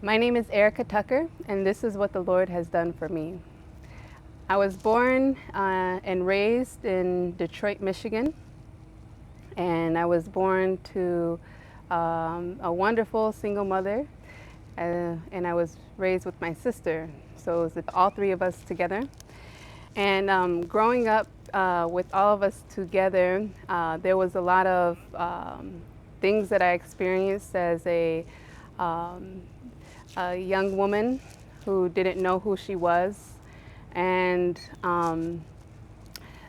My name is Erika Tucker, and this is what the Lord has done for me. I was born and raised in Detroit, Michigan, and I was born to a wonderful single mother, and I was raised with my sister, so it was all three of us together. And growing up with all of us together, there was a lot of things that I experienced as a young woman who didn't know who she was, and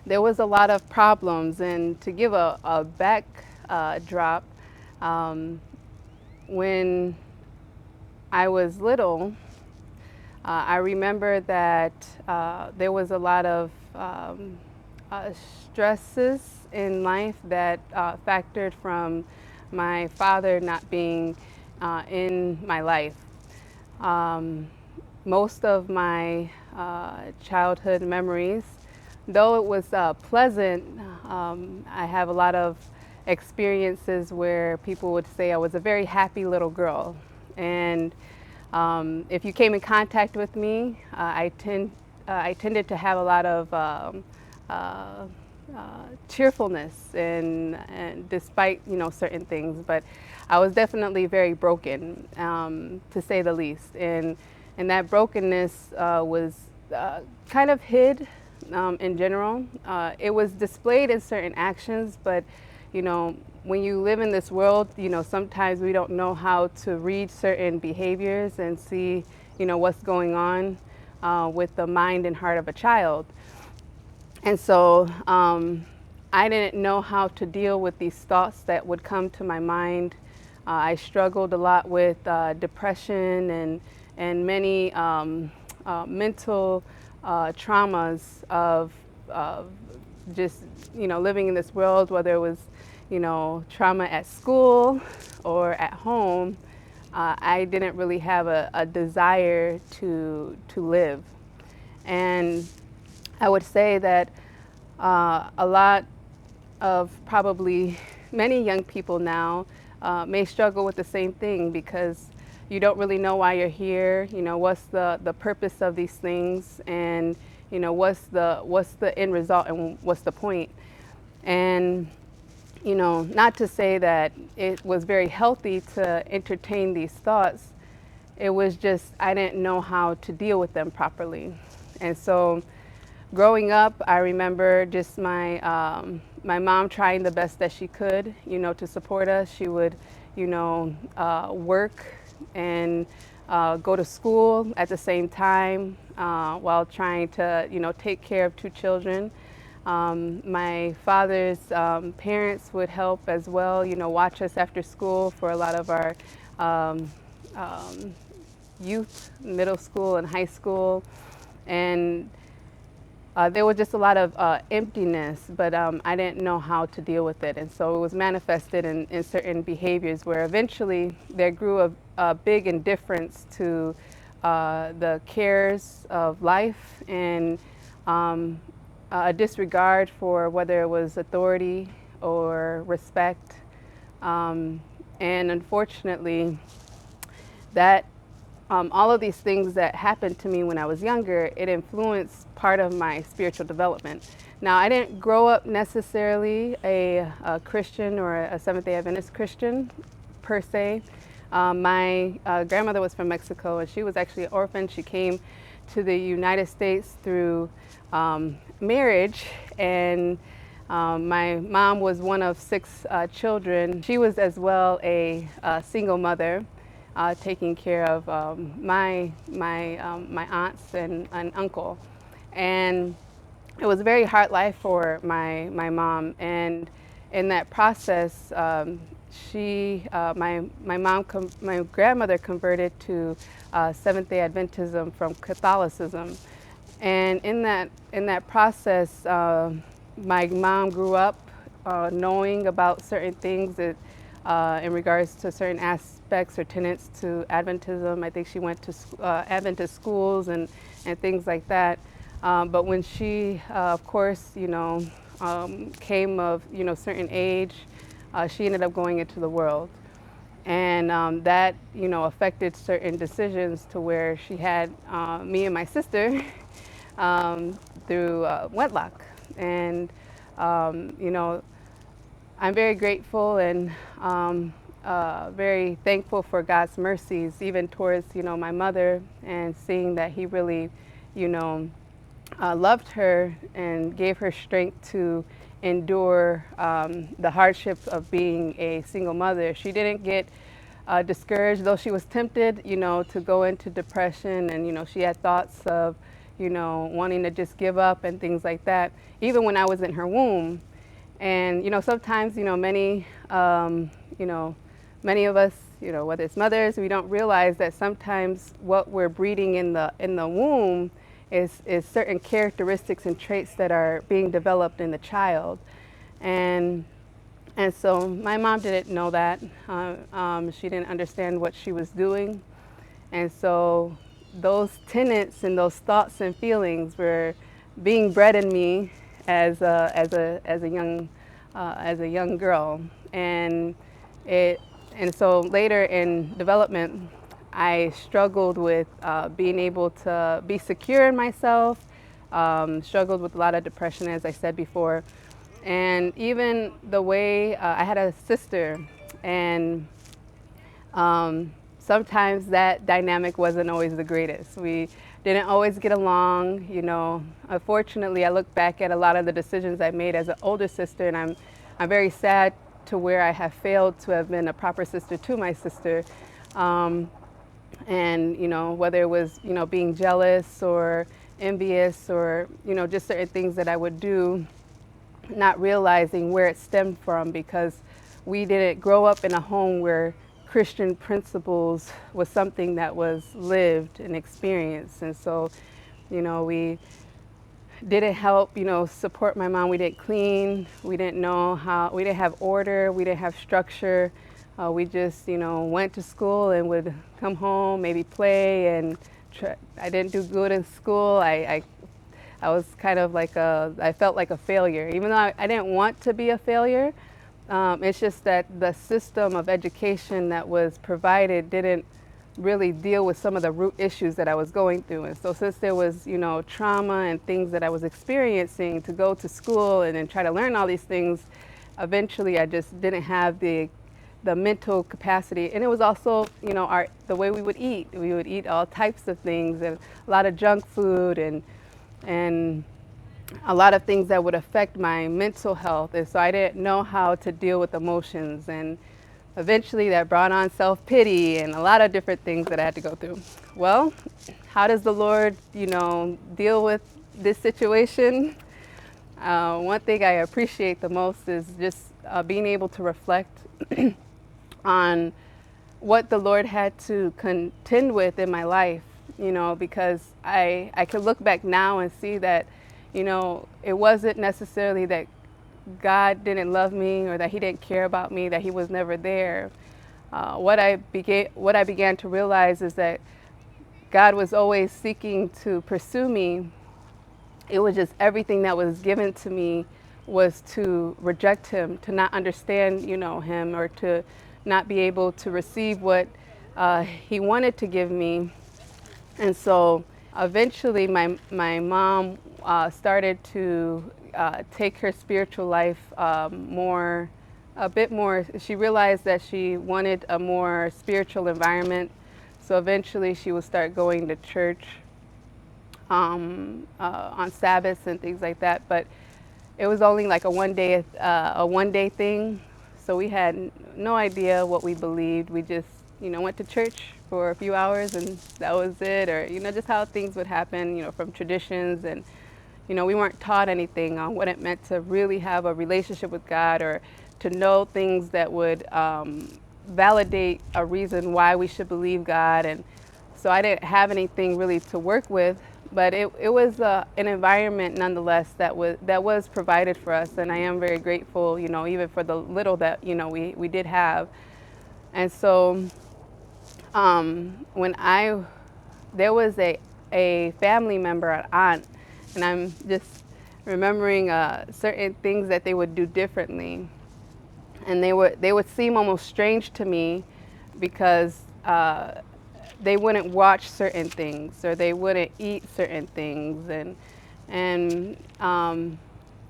there was a lot of problems. And to give a backdrop, when I was little, I remember that there was a lot of stresses in life that factored from my father not being in my life. Most of my childhood memories, though it was pleasant, I have a lot of experiences where people would say I was a very happy little girl. And if you came in contact with me, I tended to have a lot of cheerfulness, and despite certain things, but I was definitely very broken, to say the least. And that brokenness was kind of hid in general. It was displayed in certain actions, but when you live in this world, sometimes we don't know how to read certain behaviors and see, what's going on with the mind and heart of a child. And so I didn't know how to deal with these thoughts that would come to my mind. I struggled a lot with depression and many mental traumas of just living in this world, whether it was trauma at school or at home. I didn't really have a desire to live. And I would say that a lot of probably many young people now may struggle with the same thing, because you don't really know why you're here, what's the purpose of these things, and what's the end result and what's the point. And not to say that it was very healthy to entertain these thoughts. It was just I didn't know how to deal with them properly. And so growing up, I remember just my mom trying the best that she could, to support us. She would, work and go to school at the same time while trying to, take care of two children. My father's parents would help as well, watch us after school for a lot of our youth, middle school and high school. And there was just a lot of emptiness, but I didn't know how to deal with it. And so it was manifested in certain behaviors where eventually there grew a big indifference to the cares of life, and a disregard for whether it was authority or respect. And unfortunately, that all of these things that happened to me when I was younger, it influenced part of my spiritual development. Now, I didn't grow up necessarily a Christian or a Seventh-day Adventist Christian per se. My grandmother was from Mexico, and she was actually an orphan. She came to the United States through marriage, and my mom was one of 6 children. She was as well a single mother, taking care of my aunts and uncle. And it was a very hard life for my mom. And in that process, my grandmother converted to Seventh-day Adventism from Catholicism. And in that process, my mom grew up knowing about certain things that in regards to certain aspects or tenets to Adventism. I think she went to Adventist schools and things like that. But when she, of course, came of certain age, she ended up going into the world. And that, affected certain decisions to where she had me and my sister through wedlock. And, you know, I'm very grateful and very thankful for God's mercies, even towards, my mother, and seeing that He really, you know, loved her and gave her strength to endure the hardships of being a single mother. She didn't get discouraged, though she was tempted, to go into depression, and, she had thoughts of, wanting to just give up and things like that, even when I was in her womb. And, sometimes, many of us, whether it's mothers, we don't realize that sometimes what we're breeding in the womb is certain characteristics and traits that are being developed in the child. And so my mom didn't know that. She didn't understand what she was doing. And so those tenets and those thoughts and feelings were being bred in me as a young girl. And so later in development, I struggled with being able to be secure in myself, struggled with a lot of depression, as I said before. And even the way I had a sister, and sometimes that dynamic wasn't always the greatest. We didn't always get along, Unfortunately, I look back at a lot of the decisions I made as an older sister, and I'm very sad to where I have failed to have been a proper sister to my sister. And, whether it was, being jealous or envious or, just certain things that I would do, not realizing where it stemmed from, because we didn't grow up in a home where Christian principles was something that was lived and experienced. And so, we didn't help, support my mom. We didn't clean. We didn't we didn't have order. We didn't have structure. We just, went to school and would come home, maybe play, and I didn't do good in school. I was kind of like I felt like a failure, even though I didn't want to be a failure. It's just that the system of education that was provided didn't really deal with some of the root issues that I was going through. And so since there was, trauma and things that I was experiencing, to go to school and then try to learn all these things, eventually I just didn't have the mental capacity. And it was also, the way we would eat. We would eat all types of things, and a lot of junk food, and a lot of things that would affect my mental health. And so I didn't know how to deal with emotions, and eventually that brought on self-pity and a lot of different things that I had to go through. Well, how does the Lord, deal with this situation? One thing I appreciate the most is just being able to reflect on what the Lord had to contend with in my life, because I could look back now and see that, it wasn't necessarily that God didn't love me or that He didn't care about me, that He was never there. What I began to realize is that God was always seeking to pursue me. It was just everything that was given to me was to reject Him, to not understand, Him, or to not be able to receive what He wanted to give me. And so eventually my mom started to take her spiritual life a bit more. She realized that she wanted a more spiritual environment. So eventually she would start going to church on Sabbaths and things like that. But it was only like a one day thing. So we had no idea what we believed. We just, went to church for a few hours and that was it. Or, just how things would happen, from traditions. And, we weren't taught anything on what it meant to really have a relationship with God, or to know things that would validate a reason why we should believe God. And so I didn't have anything really to work with, but it was an environment nonetheless that was provided for us. And I am very grateful, even for the little that, we did have. And so there was a family member, an aunt, and I'm just remembering certain things that they would do differently. And they would seem almost strange to me, because they wouldn't watch certain things or they wouldn't eat certain things, and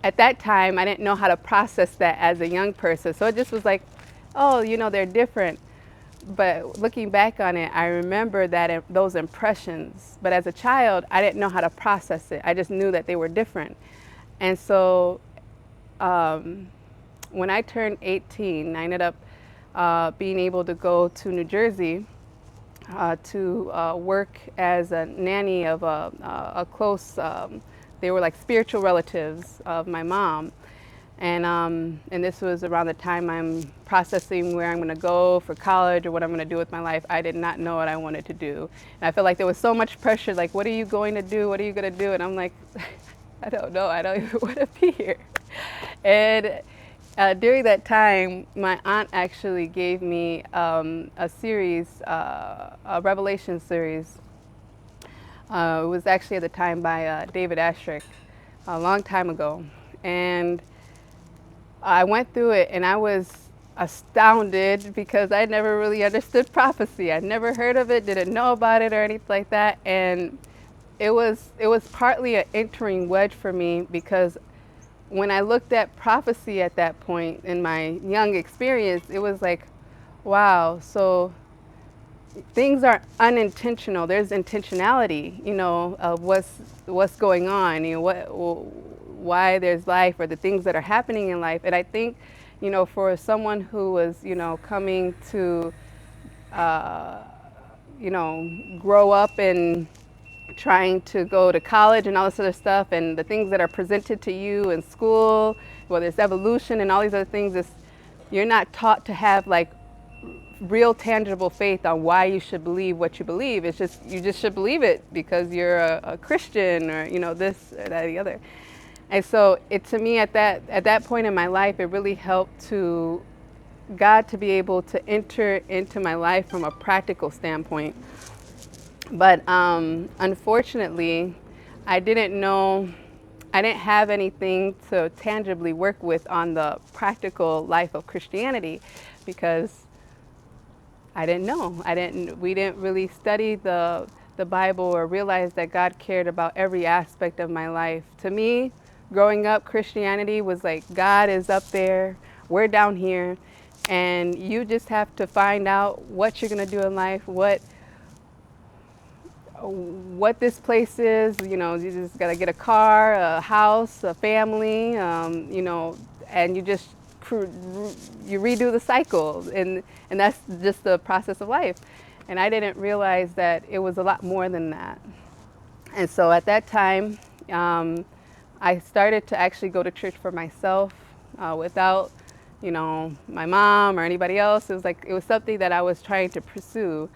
at that time I didn't know how to process that as a young person, so it just was like, oh, they're different. But looking back on it, I remember those impressions, but as a child I didn't know how to process it. I just knew that they were different. And so when I turned 18, I ended up being able to go to New Jersey to work as a nanny of a close, they were like spiritual relatives of my mom. And this was around the time I'm processing where I'm going to go for college or what I'm going to do with my life. I did not know what I wanted to do. And I felt like there was so much pressure, like, what are you going to do? What are you going to do? And I'm like, I don't know. I don't even want to be here. And during that time, my aunt actually gave me a series, a Revelation series. It was actually at the time by David Ashrick, a long time ago. And I went through it and I was astounded because I never really understood prophecy. I'd never heard of it, didn't know about it or anything like that. And it was partly an entering wedge for me, because when I looked at prophecy at that point in my young experience, it was like, wow, so things are unintentional. There's intentionality, of what's going on, why there's life or the things that are happening in life. And I think, for someone who was, coming to, grow up and trying to go to college and all this other stuff, and the things that are presented to you in school, whether it's evolution and all these other things, you're not taught to have like real tangible faith on why you should believe what you believe. It's just, you just should believe it because you're a Christian or, this or that or the other. And so to me at that point in my life, it really helped to God to be able to enter into my life from a practical standpoint. But unfortunately, I didn't have anything to tangibly work with on the practical life of Christianity, because I didn't know. We didn't really study the Bible or realize that God cared about every aspect of my life. To me, growing up, Christianity was like, God is up there, we're down here, and you just have to find out what you're going to do in life, what this place is. You just got to get a car, a house, a family, and you just you redo the cycle, and that's just the process of life. And I didn't realize that it was a lot more than that. And so at that time, I started to actually go to church for myself, without, my mom or anybody else. It was something that I was trying to pursue.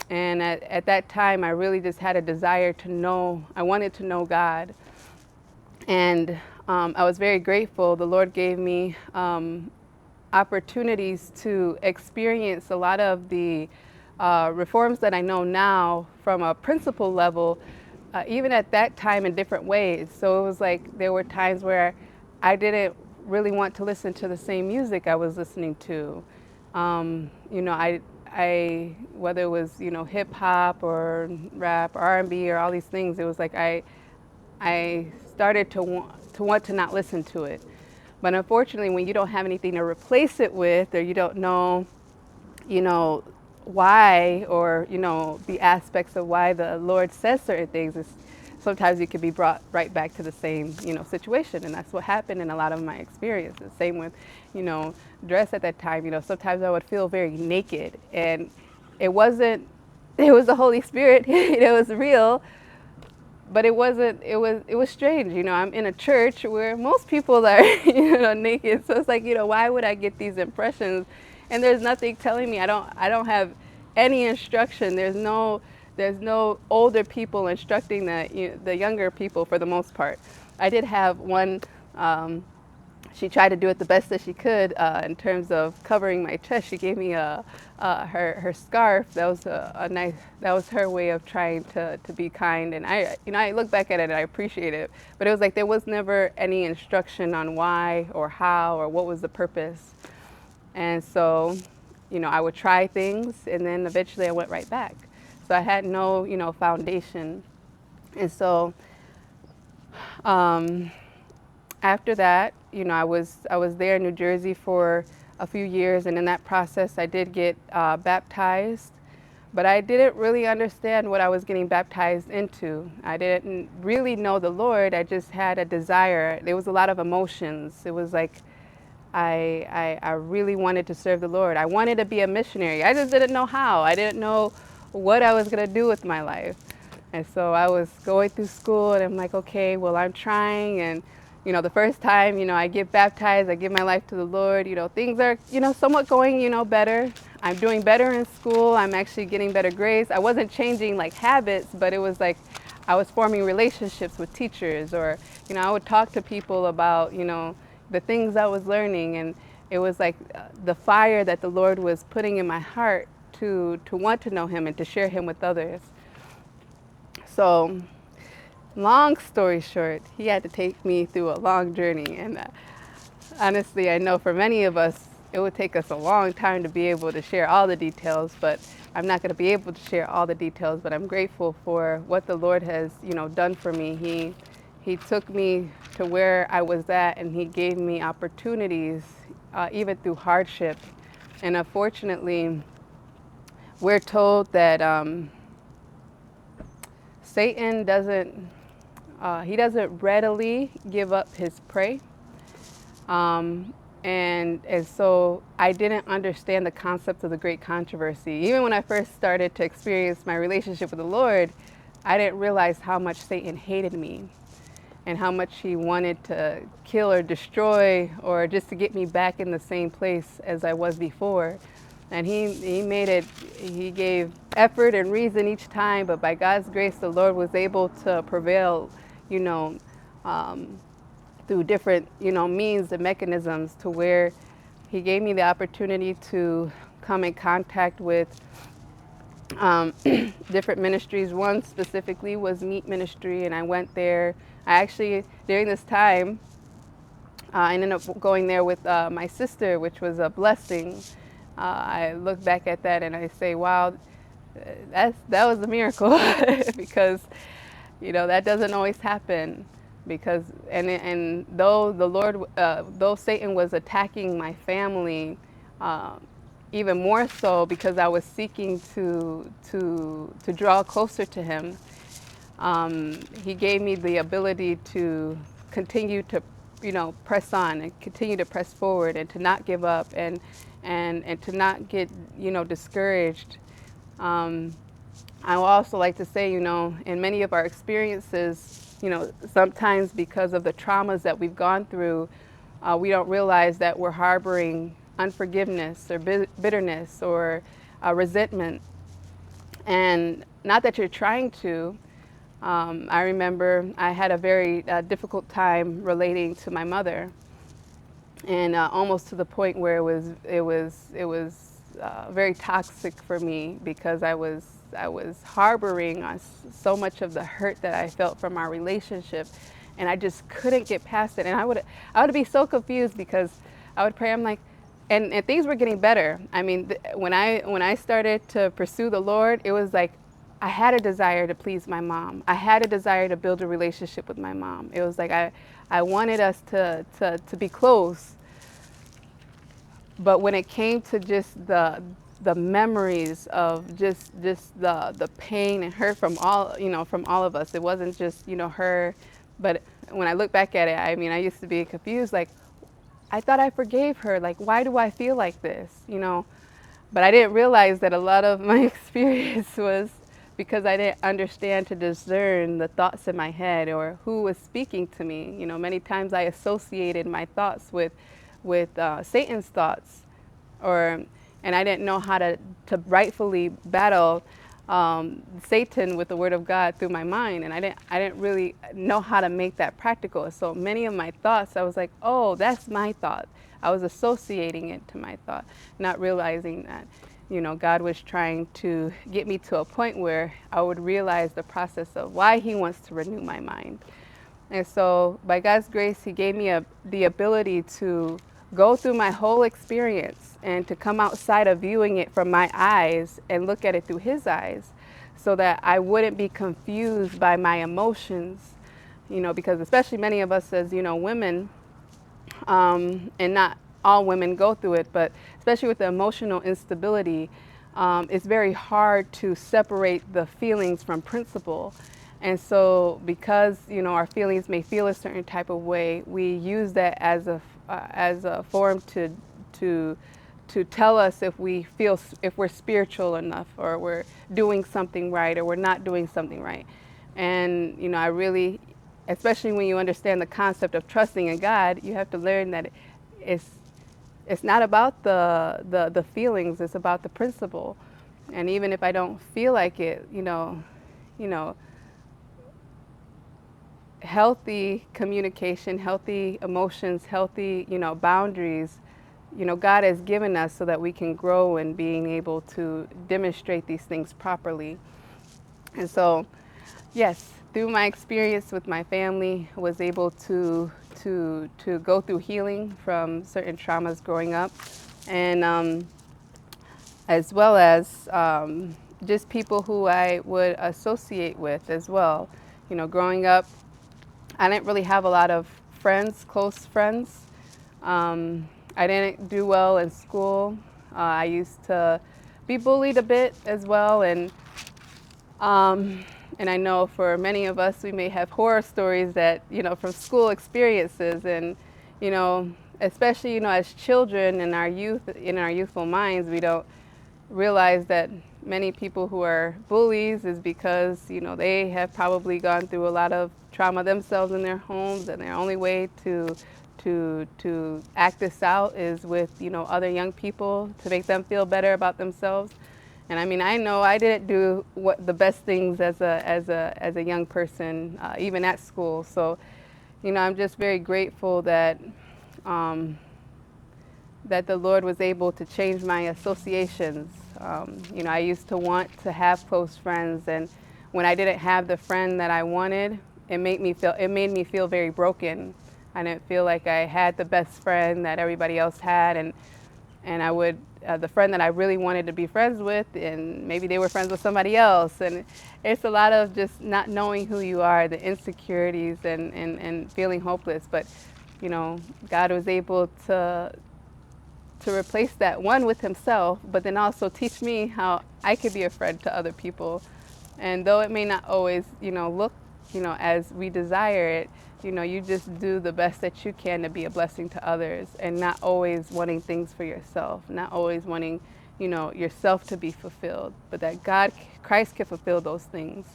And at that time, I really just had a desire to know. I wanted to know God. And I was very grateful. The Lord gave me opportunities to experience a lot of the reforms that I know now from a principle level, even at that time in different ways. So it was like there were times where I didn't really want to listen to the same music I was listening to. I whether it was hip hop or rap or R&B or all these things, it was like I started to want to not listen to it. But unfortunately, when you don't have anything to replace it with, or you don't know, why, or the aspects of why the Lord says certain things, sometimes you can be brought right back to the same situation. And that's what happened in a lot of my experiences. Same with dress at that time. Sometimes I would feel very naked, and it was the Holy Spirit. It was real, but it was strange. I'm in a church where most people are naked, so it's like, why would I get these impressions? And there's nothing telling me. I don't have any instruction. There's no older people instructing the younger people for the most part. I did have one. She tried to do it the best that she could in terms of covering my chest. She gave me her scarf. That was that was her way of trying to be kind. And I look back at it and I appreciate it. But it was like there was never any instruction on why or how or what was the purpose. And so I would try things, and then eventually I went right back. So I had no, foundation. And so um, after that, I was there in New Jersey for a few years, and in that process, I did get baptized. But I didn't really understand what I was getting baptized into. I didn't really know the Lord. I just had a desire. There was a lot of emotions. It was like I really wanted to serve the Lord. I wanted to be a missionary. I just didn't know how. I didn't know what I was going to do with my life. And so I was going through school, and I'm like, okay, well, I'm trying. And, the first time, I get baptized, I give my life to the Lord, things are, somewhat going, better. I'm doing better in school. I'm actually getting better grades. I wasn't changing like habits, but it was like I was forming relationships with teachers, or, I would talk to people about, the things I was learning. And it was like the fire that the Lord was putting in my heart to want to know Him and to share Him with others. So, long story short, He had to take me through a long journey. And honestly, I know for many of us, it would take us a long time to be able to share all the details, but I'm not going to be able to share all the details. But I'm grateful for what the Lord has, done for me. He took me to where I was at, and He gave me opportunities, even through hardship. And unfortunately, we're told that Satan he doesn't readily give up his prey. And so I didn't understand the concept of the great controversy. Even when I first started to experience my relationship with the Lord, I didn't realize how much Satan hated me and how much he wanted to kill or destroy, or just to get me back in the same place as I was before. And he gave effort and reason each time, but by God's grace, the Lord was able to prevail, you know, through different, means and mechanisms, to where He gave me the opportunity to come in contact with different ministries. One specifically was meat ministry, and I went there. I actually, during this time, I ended up going there with my sister, which was a blessing. I look back at that and I say, wow, that was a miracle because, that doesn't always happen. Because, and though the Lord, though Satan was attacking my family, even more so because I was seeking to draw closer to Him, He gave me the ability to continue to, press on and continue to press forward, and to not give up, and to not get, discouraged. I would also like to say, in many of our experiences, sometimes because of the traumas that we've gone through, we don't realize that we're harboring unforgiveness or bitterness or resentment. And not that you're trying to. I remember I had a very difficult time relating to my mother, and almost to the point where it was very toxic for me, because I was harboring so much of the hurt that I felt from our relationship, and I just couldn't get past it. And I would be so confused, because I would pray. I'm like, and things were getting better. I mean, when I started to pursue the Lord, it was like I had a desire to please my mom. I had a desire to build a relationship with my mom. It was like I wanted us to be close. But when it came to just the memories of just the pain and hurt from all of us, it wasn't just her. But when I look back at it, I mean, I used to be confused. Like, I thought I forgave her. Like, why do I feel like this? But I didn't realize that a lot of my experience was because I didn't understand to discern the thoughts in my head, or who was speaking to me. Many times I associated my thoughts with Satan's thoughts, and I didn't know how to rightfully battle Satan with the Word of God through my mind, and I didn't really know how to make that practical. So many of my thoughts, I was like, oh, that's my thought. I was associating it to my thought, not realizing that, God was trying to get me to a point where I would realize the process of why He wants to renew my mind. And so by God's grace, He gave me the ability to go through my whole experience and to come outside of viewing it from my eyes and look at it through his eyes, so that I wouldn't be confused by my emotions, because especially many of us as, women, and not all women go through it, but especially with the emotional instability, it's very hard to separate the feelings from principle. And so because, our feelings may feel a certain type of way, we use that as a form to tell us if if we're spiritual enough, or we're doing something right, or we're not doing something right. And, I really, especially when you understand the concept of trusting in God, you have to learn that it's it's not about the feelings, it's about the principle. And even if I don't feel like it, you know, healthy communication, healthy emotions, healthy, boundaries, God has given us so that we can grow in being able to demonstrate these things properly. And so, yes, through my experience with my family, I was able to go through healing from certain traumas growing up, and as well as just people who I would associate with as well. Growing up, I didn't really have a lot of friends, close friends. I didn't do well in school. I used to be bullied a bit as well, and I know for many of us, we may have horror stories that, from school experiences, and, especially, as children in our youth, in our youthful minds, we don't realize that many people who are bullies is because, they have probably gone through a lot of trauma themselves in their homes, and their only way to act this out is with, other young people to make them feel better about themselves. And I mean, I know I didn't do the best things as a young person, even at school. So, I'm just very grateful that that the Lord was able to change my associations. I used to want to have close friends, and when I didn't have the friend that I wanted, it made me feel very broken. I didn't feel like I had the best friend that everybody else had, and I would, the friend that I really wanted to be friends with, and maybe they were friends with somebody else. And it's a lot of just not knowing who you are, the insecurities, and feeling hopeless. But, God was able to replace that, one, with himself, but then also teach me how I could be a friend to other people. And though it may not always, look, as we desire it, you just do the best that you can to be a blessing to others, and not always wanting things for yourself, not always wanting, yourself to be fulfilled, but that Christ can fulfill those things,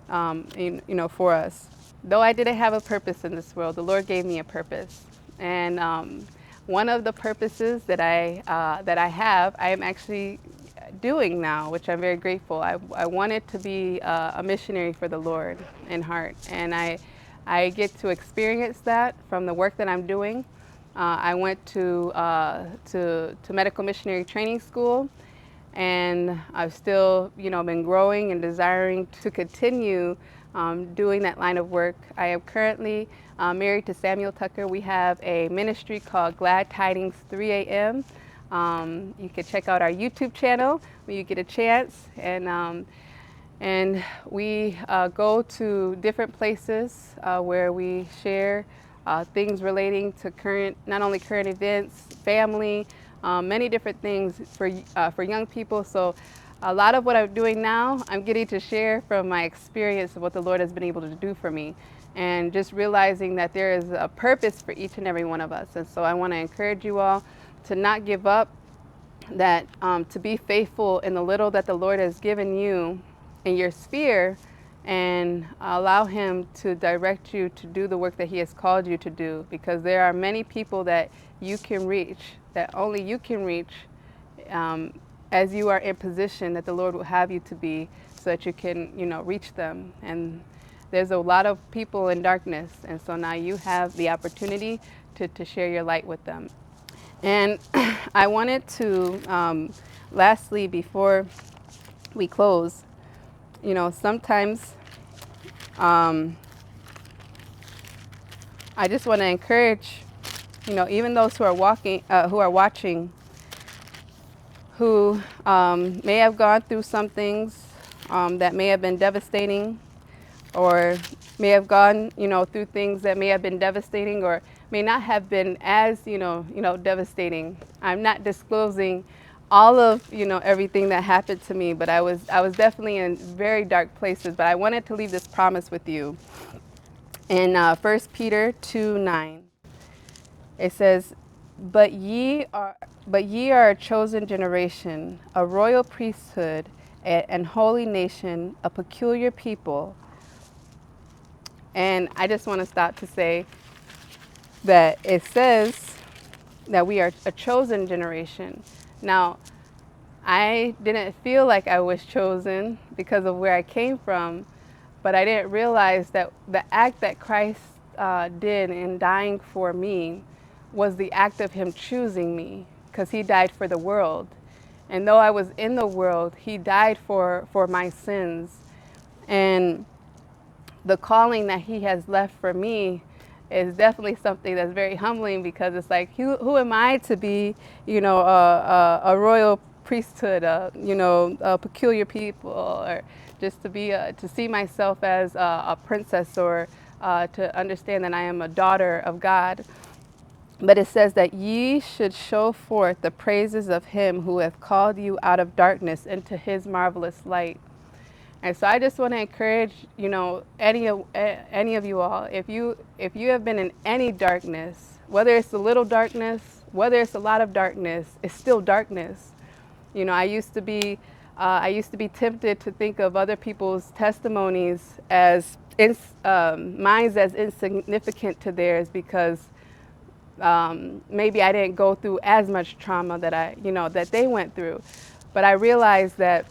for us. Though I didn't have a purpose in this world, the Lord gave me a purpose. And one of the purposes that I have, I am actually doing now, which I'm very grateful. I wanted to be a missionary for the Lord in heart, and I get to experience that from the work that I'm doing. I went to medical missionary training school, and I've still, been growing and desiring to continue doing that line of work. I am currently married to Samuel Tucker. We have a ministry called Glad Tidings 3 a.m. You can check out our YouTube channel when you get a chance, and we go to different places where we share things relating to not only current events, family, many different things for young people. So a lot of what I'm doing now, I'm getting to share from my experience of what the Lord has been able to do for me, and just realizing that there is a purpose for each and every one of us. And so I want to encourage you all to not give up, that to be faithful in the little that the Lord has given you in your sphere, and allow him to direct you to do the work that he has called you to do, because there are many people that you can reach, that only you can reach, as you are in position that the Lord will have you to be, so that you can, reach them. And there's a lot of people in darkness, and so now you have the opportunity to share your light with them. And I wanted to, lastly, before we close, sometimes I just want to encourage, even those who are watching, who may have gone through some things that may have been devastating, or may have gone, through things that may have been devastating, or may not have been as, devastating. I'm not disclosing all of, everything that happened to me, but I was definitely in very dark places. But I wanted to leave this promise with you. In 1 Peter 2:9, it says, but ye are a chosen generation, a royal priesthood, and holy nation, a peculiar people. And I just want to stop to say that it says that we are a chosen generation. Now, I didn't feel like I was chosen because of where I came from, but I didn't realize that the act that Christ did in dying for me was the act of him choosing me, because he died for the world. And though I was in the world, he died for my sins. And the calling that he has left for me is definitely something that's very humbling, because it's like, who am I to be, a royal priesthood, a peculiar people, or just to be, to see myself as a princess, or to understand that I am a daughter of God. But it says that ye should show forth the praises of him who hath called you out of darkness into his marvelous light. And so I just want to encourage, any of you all, if you have been in any darkness, whether it's a little darkness, whether it's a lot of darkness, it's still darkness. I used to be tempted to think of other people's testimonies as mine as insignificant to theirs, because maybe I didn't go through as much trauma that they went through. But I realized that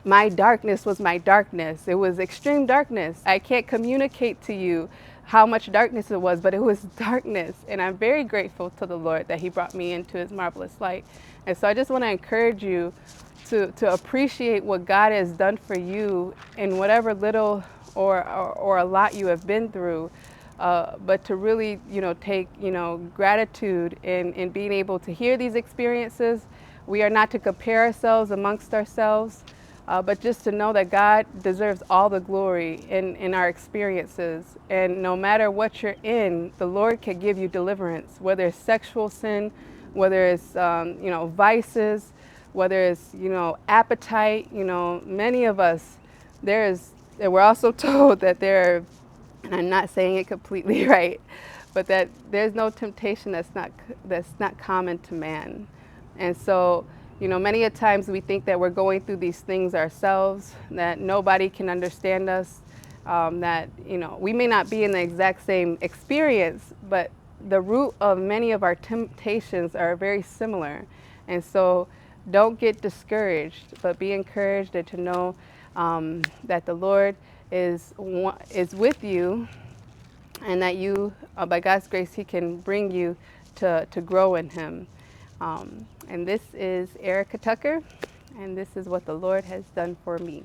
my darkness was my darkness. It was extreme darkness. I can't communicate to you how much darkness it was, but it was darkness. And I'm very grateful to the Lord that he brought me into his marvelous light. And so I just want to encourage you to appreciate what God has done for you in whatever little or a lot you have been through. But to really, take, gratitude in being able to hear these experiences. We are not to compare ourselves amongst ourselves, but just to know that God deserves all the glory in our experiences. And no matter what you're in, the Lord can give you deliverance, whether it's sexual sin, whether it's, vices, whether it's, appetite. Many of us, we're also told that and I'm not saying it completely right, but that there's no temptation that's not common to man. And so, many a times we think that we're going through these things ourselves, that nobody can understand us, that, we may not be in the exact same experience, but the root of many of our temptations are very similar. And so don't get discouraged, but be encouraged, and to know that the Lord is with you, and that you, by God's grace, he can bring you to grow in him. And this is Erika Tucker, and this is what the Lord has done for me.